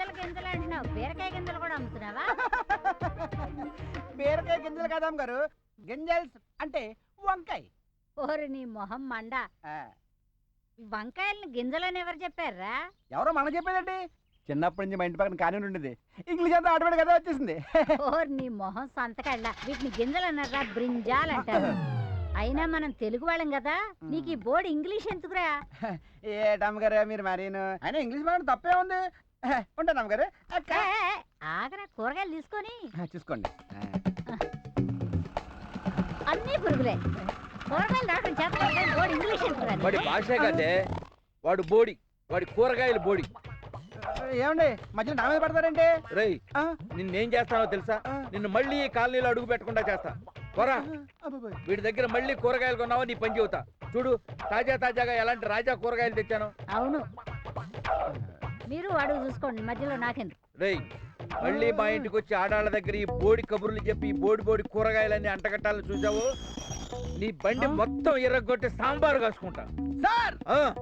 గింజలు గింజలు అంటున్నావు, బీరకాయ గింజలు కూడా అమ్ముతున్నావా? బీరకాయ గింజలు కదా అమ్మగారు, గింజల్స్ అంటే వంకాయ. ఓరి నీ మొహం మండ, వంకాయల్ని గింజలని ఎవరు చెప్పారా? ఎవరో మనం చెప్పేదండి. చిన్నప్పటి నుంచి మా ఇంటి పక్కన కానీ ఉండేది, ఇంగ్లీష్ అంతా ఆటోమేటిక్ కదా వచ్చేసింది. ఓరి నీ మొహం సంతకళ్ళ, వీటిని గింజలు అన్నారా, బ్రింజాల్ అంటారు. అయినా మనం తెలుగు వాళ్ళం కదా, నీకు ఈ బోర్డు ఇంగ్లీష్ ఎందుకురా? ఏటమ్మగారు మీరు మరీను, అయినా ఇంగ్లీష్ మాట్లాడడం తప్పే ఉంది. ఉంటాను అమ్మగారు. ఆగరా, కూరగాయలు తీసుకొని చూసుకోండి. అన్నీ పురుగులే, కూరగాయలు రావడం చేత బోర్డు ఇంగ్లీష్ ఎందుకురా? వాడి భాషే కదే, వాడు బోడి, వాడి కూరగాయలు బోడి. ఏమండి మధ్యలో నా మీద పడతారంటే? రేయ్, నిన్నేం చేస్తానో తెలుసా? నిన్ను మళ్ళీ ఈ కాలనీలో అడుగు పెట్టకుండా చేస్తా. పోరా, వీడి దగ్గర మళ్ళీ కూరగాయలు కొన్నావా నీ పని చెబుతా. చూడు, తాజాగా ఎలాంటి రాజా కూరగాయలు తెచ్చాను. అవును, మీరు అడుగు చూసుకోండి, మధ్యలో నాకెందుకు. రేయ్, మళ్ళీ మా ఇంటికి వచ్చి ఆడాళ్ళ దగ్గర ఈ బోడి కబుర్లు చెప్పి ఈ బోడి కూరగాయలన్నీ అంటగట్టాలని చూసావు, నీ బండి మొత్తం ఎర్రగొట్టి సాంబారు కాసుకుంటా. సార్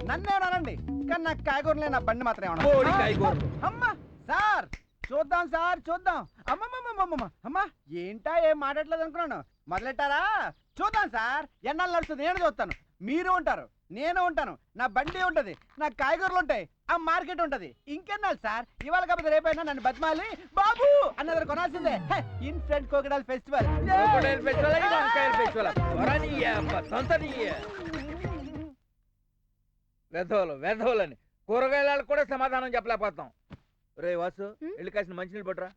నన్నేమనండి, కానీ నాకు కాయగూరలే, నా బండి మాత్రం బోడి కాయగూరలు. అమ్మా సార్ చూద్దాం, సార్ చూద్దాం. అమ్మమ్మమ్మమ్మమ్మ అమ్మా, ఏంటా ఏం మాట్లాడలేదు అనుకున్నాను, మొదలెట్టారా? చూద్దాం సార్, ఎన్నాళ్ళు నడుస్తుంది నేను చూస్తాను. మీరు ఉంటారు, నేను ఉంటాను, నా బండి ఉంటది, నా కాయగూరలు ఉంటాయి, ఆ మార్కెట్ ఉంటది. ఇంకెన్నాళ్ళు సార్, ఇవాళ కాకపోతే రేపైనా నన్ను బతిమాలి బాబు అన్నది కొనాల్సిందే. ఇన్ఫ్రంట్ కోకడల్ ఫెస్టివల్, వెధవులని కూరగాయలకు కూడా సమాధానం చెప్పలేకపోతాం. రే వాసు, వెళ్ళి కాసిన మంచినీళ్ళు పట్టురా.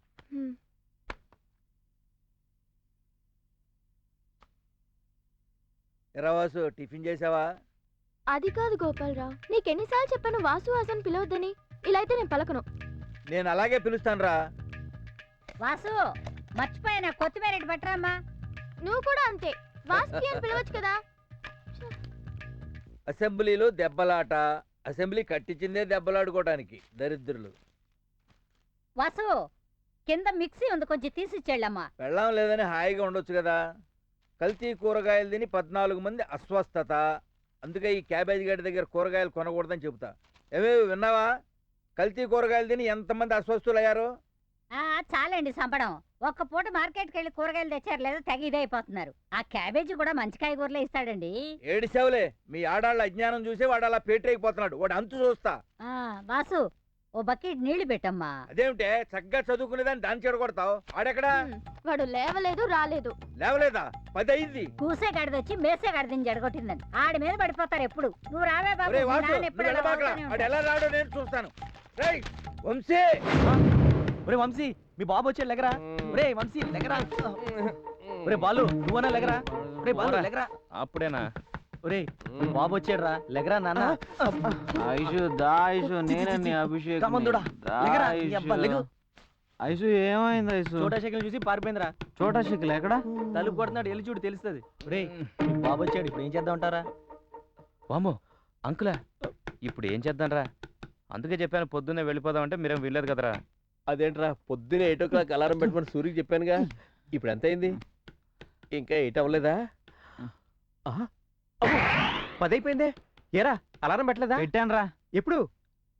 ఎరా వాసు, టిఫిన్ చేసావా? అది కాదు గోపాలరావు, నీకెన్నిసార్లు చెప్పాను వాసు వాసన్ పిలవద్దని. ఇలా అయితే నేను పలకను. నేను అలాగే పిలుస్తాను రా. వాసు, మర్చిపోయినా కొత్తిమీర పట్టరామ్మా. నువ్వు కూడా అంతే, వాసుకి అని పిలవచ్చు కదా. అసెంబ్లీలో దెబ్బలాట, అసెంబ్లీ కట్టించిందే దెబ్బలాడుకోవడానికి, దరిద్రులు. వాసు, కింద మిక్సీ ఉంది, కొంచెం తీసిచ్చేళ్ళమ్మా. వెళ్ళం లేదని హాయిగా ఉండొచ్చు కదా. కల్తీ కూరగాయలు తిని 14 మంది అస్వస్థత. అందుకే ఈ క్యాబేజీ గడ్డి దగ్గర కూరగాయలు కొనకూడదని చెబుతా. ఏమేమి విన్నావా? కల్తీ కూరగాయలు తిని ఎంతమంది అస్వస్థులు అయ్యారు? చాలండి సంపడం. ఒక్క పూట మార్కెట్కి వెళ్ళి కూరగాయలు తెచ్చారు లేదా తెగ ఇదైపోతున్నారు. ఆ క్యాబేజీ కూడా మంచి కాయగూరలే ఇస్తాడండి. ఏడిసేవలే, మీ ఆడాళ్ళ అజ్ఞానం చూసి వాడు అలా పేటరైపోతున్నాడు. వాడు అంతు చూస్తా. వాసు, ఓ బకెట్ నీళ్లు పెట్టమ్మా. అదేమిటే చక్కగా చదువుకునేదాన్ని దాన్ని చెడగొడతావు? ఆడెక్కడా? వాడు లేవలేదు, రాలేదు. లేవలేదా? 10 అయింది. కూసే గడిదొచ్చి మేసే గడిదని జడగొట్టిందని ఆడి మీద పడిపోతారు ఎప్పుడు. నువ్వు రావే బాబు. ఎలా రాడో నేను చూస్తాను. వంశీ, ఒరే వంశీ, మీ బాబు వచ్చే లెగరా. ఒరే వంశీ లెగరా. ఒరే బాలు, నువ్వన్నా లెగరా. ఒరే బాలు లెగరా. అప్పుడేనా? ఒరే బాబు వచ్చాడు రా, లెగరా నాన్న. ఐషు దా, ఐషు నేనే నీ అభిషేక్. ఐషు ఏమైంది? ఐషు చోటా షకిల్ చూసి పారిపోయిందిరా. చోటా షకిల్ ఎక్కడ? తలుపు కొడుతున్నాడు, వెళ్ళి చూడు తెలుస్తుంది. ఒరే బాబు వచ్చాడు, ఇప్పుడు ఏం చేద్దాం అంటారా? వామో అంకులా, ఇప్పుడు ఏం చేద్దాం రా? అందుకే చెప్పాను పొద్దున్నే వెళ్ళిపోదాం అంటే మీరేం వెళ్ళలేదు కదరా. అదేంట్రా, పొద్దునే 8 o'clock అలారం పెట్టుకుని సూర్యుకి చెప్పానుగా. ఇప్పుడు ఎంత అయింది? ఇంకా 8 అవ్వలేదా? 10 అయిపోయిందే. ఏరా అలారం పెట్టలేదా? పెట్టాను రా. ఎప్పుడు?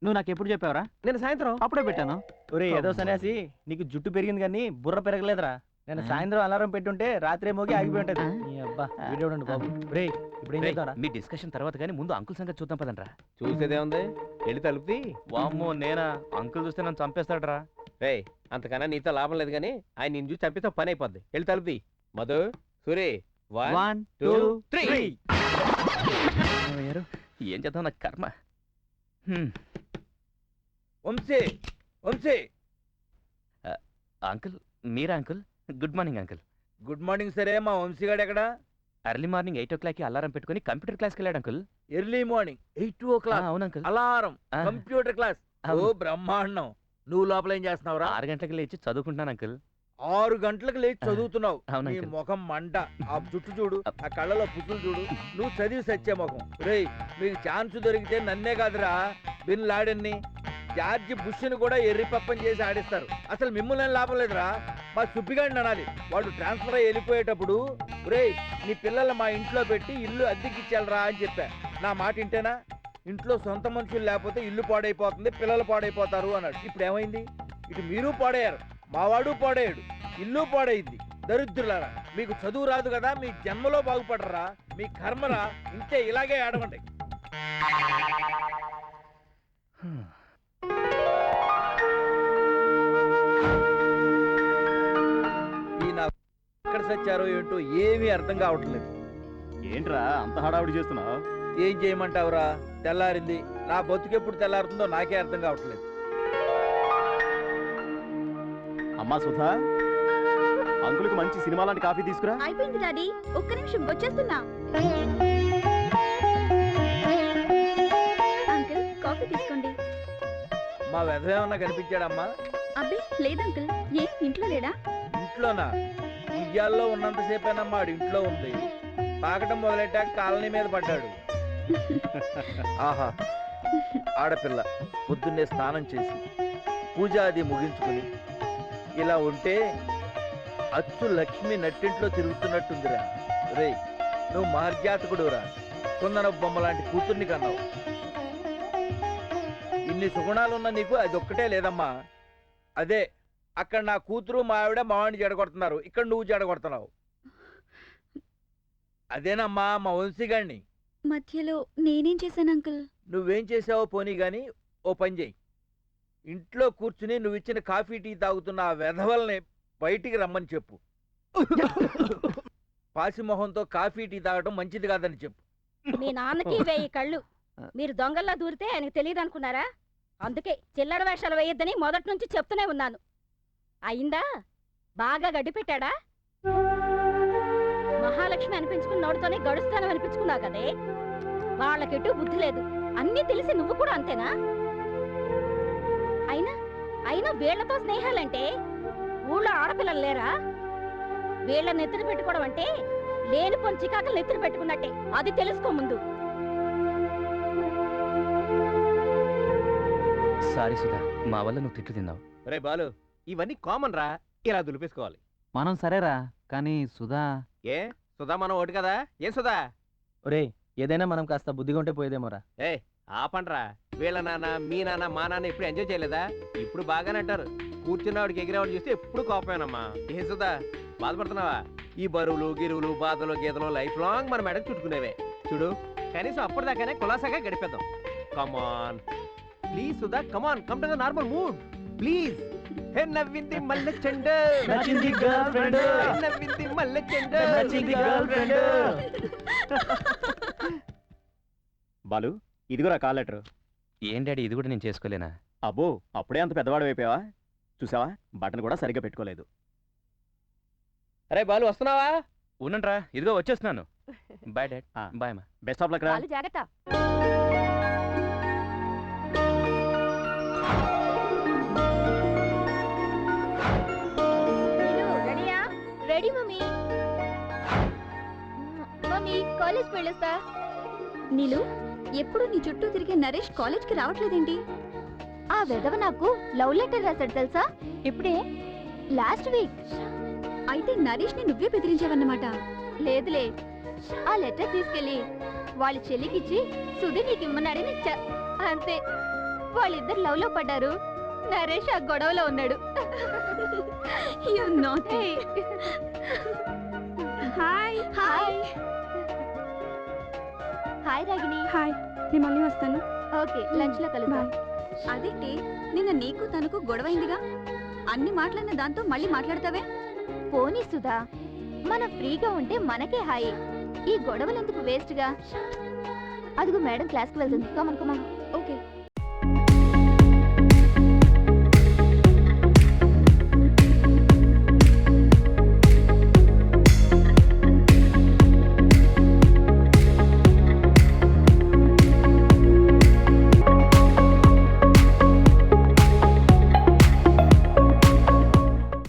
నువ్వు నాకు ఎప్పుడు చెప్పావురా? నేను సాయంత్రం అప్పుడే పెట్టాను. ఒరే ఏదో సన్యాసి, నీకు జుట్టు పెరిగింది కానీ బుర్ర పెరగలేదురా. నేను సాయంత్రం అలారం పెట్టుంటే రాత్రి మోగి ఆగిపోయి ఉంటది. అబ్బా వీడియో బాబు. రే ఇప్పుడు ఏం చేద్దాం? మీ డిస్కషన్ తర్వాత కానీ ముందు అంకుల్ సంగతి చూద్దాం పదండ్రా. చూసేదేముంది, వెళ్ళి తలుపుతి. వామ్మో నేనా? అంకుల్ చూస్తే నన్ను చంపేస్తాడరా. రే అంతకన్నా నీతో లాభం లేదు కానీ ఆయన నేను చూసి చంపితే పని అయిపోద్ది. వెళ్ళి తలుపుతి. మధు, సూరి, 1 2 3. ఏం చేద్దాం, నాకు కర్మ. వంశీ, వంశీ. అంకుల్ మీరా? Uncle good morning. Uncle good morning. సరే, మా వంశీగాడు ఎక్కడా? ఎర్లీ మార్నింగ్ 8 o'clock అలారం పెట్టుకుని కంప్యూటర్ క్లాస్కి వెళ్ళాడు అంకుల్. Early morning 8 o'clock? అవును అంకుల్. Alarm, computer class. ఓ బ్రహ్మాండం. నువ్వు లోపల ఏం చేస్తున్నావురా? 6 గంటలకు లేచి చదువుకుంటున్నాను అంకుల్. 6 గంటలకు లేచి చదువుతున్నావు? అవును నీ అంకుల్. ముఖం మంట. ఆ జుట్టు చూడు, ఆ కళ్ళలో పుట్టులు చూడు. నువ్వు చదివి సచ్చే ముఖం. రేయ్, మీకు ఛాన్స్ దొరికితే నన్నే కాదురా, బిన్ లాడెన్ని, జార్జ్ బుష్ని కూడా ఎర్రిపప్పని చేసి ఆడిస్తారు. అసలు మిమ్మల్ని లాభం లేదురా, మా సుబ్బిగాడిని అనాలి. వాడు ట్రాన్స్ఫర్ అయ్యి వెళ్ళిపోయేటప్పుడు, రేయ్ నీ పిల్లలు మా ఇంట్లో పెట్టి ఇల్లు అద్దెకిచ్చాలరా అని చెప్పా. నా మాట ఇంటేనా? ఇంట్లో సొంత మనుషులు లేకపోతే ఇల్లు పాడైపోతుంది, పిల్లలు పాడైపోతారు అన్నాడు. ఇప్పుడు ఏమైంది? ఇటు మీరు పాడయ్యారు, మావాడు పాడయ్యాడు, ఇల్లు పాడైంది. దరిద్రులారా, మీకు చదువు రాదు కదా, మీ జన్మలో బాగుపడరా, మీ కర్మరా, ఇంతే ఇలాగే ఆడమండి. ఎక్కడ సచ్చారో ఏంటో ఏమీ అర్థం కావట్లేదు. ఏంట్రా అంత హడావుడి చేస్తున్నావు? ఏం చేయమంటావురా, తెల్లారింది. నా బతుకెప్పుడు తెల్లారుతుందో నాకే అర్థం కావట్లేదు. అమ్మా సుధా, అంకుల్కి మంచి సినిమా లాంటి కాఫీ తీసుకురా. అయిపోయింది డాడీ, ఒక్క నిమిషం వచ్చేస్తున్నా. అంకుల్ కాఫీ తీసుకోండి. మా వెధ ఏమన్నా కనిపించాడమ్మా? అబ్బే లేదు అంకుల్. ఏ ఇంట్లో లేడా? ఇంట్లోనా? ఉయ్యాల్లో ఉన్నంతసేపేనమ్మా ఆడు ఇంట్లో ఉంది. పాకటం మొదలెట్టాక కాలనీ మీద పడ్డాడు. ఆహా, ఆడపిల్ల పొద్దున్నే స్నానం చేసి పూజ అది ముగించుకుని ఇలా ఉంటే అచ్చు లక్ష్మి నట్టింట్లో తిరుగుతున్నట్టుందిరా. రే, నువ్వు మహర్జాతకుడురా, కుందన బొమ్మ లాంటి కూతుర్ని కన్నావు. ఇన్ని సుగుణాలున్న నీకు అది ఒక్కటే లేదమ్మా. అదే అక్కడ నా కూతురు మా ఆవిడ మావాడిని జడగొడుతున్నారు, ఇక్కడ నువ్వు జడగొడుతున్నావు. అదేనమ్మా మా వంశీగాడిని. మధ్యలో నేనేం చేశాను అంకుల్? నువ్వేం చేసావో పోనీ గాని ఓ పని చేయి. ఇంట్లో కూర్చుని నువ్వు ఇచ్చిన కాఫీ టీ తాగుతున్న ఆ వెధవల్ని బయటికి రమ్మని చెప్పు. పాసిమొహంతో కాఫీ టీ తాగడం మంచిది కాదని చెప్పు. మీ నాన్నకి 1000 కళ్ళు. మీరు దొంగల్లా దూరితే ఆయనకు తెలియదు అనుకున్నారా? అందుకే చిల్లర వేషాలు వేయొద్దని మొదటి నుంచి చెప్తూనే ఉన్నాను. అయిందా? బాగా గడ్డి పెట్టాడా? మహాలక్ష్మి అనిపించుకుని నోటితోనే గడుస్తాను అనిపించుకున్నావు కదే. వాళ్ళకెటూ బుద్ధి లేదు. అన్నీ తెలిసి నువ్వు కూడా అంతేనా? అయినా అయినా వీళ్లతో స్నేహాలంటే ఊళ్ళో ఆడపిల్లలు లేరా? వీళ్ళ నెత్తిన పెట్టుకోవడం అంటే లేని పొంచి చికాకలు నెత్తిన పెట్టుకున్నట్టే. అది తెలుసుకో ముందు. సారీ సుధా, మా వల్ల నువ్వు తిట్లు తిన్నావు. రే బాలు, ఇవన్నీ కామన్ రా, ఇలా దులిపేసుకోవాలి. మనం సరేరా, కానీ సుధా. ఏ సుధా మనం ఒకటి కదా? ఏ సుధా? ఒరే, ఏదైనా మనం కాస్త బుద్ధిగా ఉంటే పోయేదేమోరా. ఏ ఆపండ్రా. వీళ్ళ నాన్న, మీ నాన్న, మా నాన్న ఎప్పుడు ఎంజాయ్ చేయలేదా? ఇప్పుడు బాగానే అంటారు. కూర్చున్నవాడికి ఎగిరేవాడు చూస్తే ఎప్పుడు కోపమేనమ్మా. ఏ సుధా, బాధపడుతున్నావా? ఈ బరువులు గిరువులు బాధలు గీతలు లైఫ్ లాంగ్ మన మెడకు చుట్టుకునేవే. చూడు, కనీసం అప్పటిదాకానే కులాసాగా గడిపేద్దాం. Come on please Sudha, come on, come to the normal mood please. Hey నవ్వింది మల్లె చెండ, నచ్చింది గర్ల్ ఫ్రెండ్, నవ్వింది మల్లె చెండ, నచ్చింది గర్ల్ ఫ్రెండ్. బాలు, ఇదిగోరా కాల్ లెటర్. ఏం డాడీ, ఇది కూడా నేను చేసుకోలేనా? అబ్బో, అప్పుడే అంత పెద్దవాడు అయిపోయావా? చూసావా, బటన్ కూడా సరిగ్గా పెట్టుకోలేదు. అరే బాలు, వస్తున్నావా? ఉన్నట్రా, ఇదిగో వచ్చేస్తున్నాను. Bye dad. బాయ్ మా. బెస్ట్ ఆఫ్ లక్ రా. వాళ్ళు జాగ్రత్త. రెడీయా? Ready mummy. మమ్మీ, కాలేజ్ వెళ్ళొస్తా. నీలు, ఎప్పుడు నీ చుట్టూ తిరిగే నరేష్ కాలేజ్కి రావట్లేదేంటి? ఆ వెధవ నాకు లవ్ లెటర్ రాశాడు తెలుసా? ఇప్పుడే, లాస్ట్ వీక్. అయితే నరేష్ ని నువ్వే బెదిరించావన్నమాట. లేదులే, ఆ లెటర్ తీసుకెళ్ళి వాళ్ళ చెల్లికిచ్చి సుధి నీకు ఇమ్మన్నాడని ఇచ్చా, అంతే. వాళ్ళిద్దరు లవ్ లో పడ్డారు. నరేష్ ఆ గొడవలో ఉన్నాడు. Hi hi hi Ragini. Hi, నేను మళ్ళీ వస్తాను. ఓకే, లంచ్ లో కలుద్దాం. అదేంటి, నిన్న నీకు తనకు గొడవైందిగా? అన్ని మాట్లాడిన దాంతో మళ్ళీ మాట్లాడతావే? పోనీ సుధా, మనం ఫ్రీగా ఉంటే మనకే హాయి. ఈ గొడవలెందుకు వేస్ట్ గా? అదిగో మేడం క్లాస్కి వెళ్తుంది. Come on come on. ఓకే.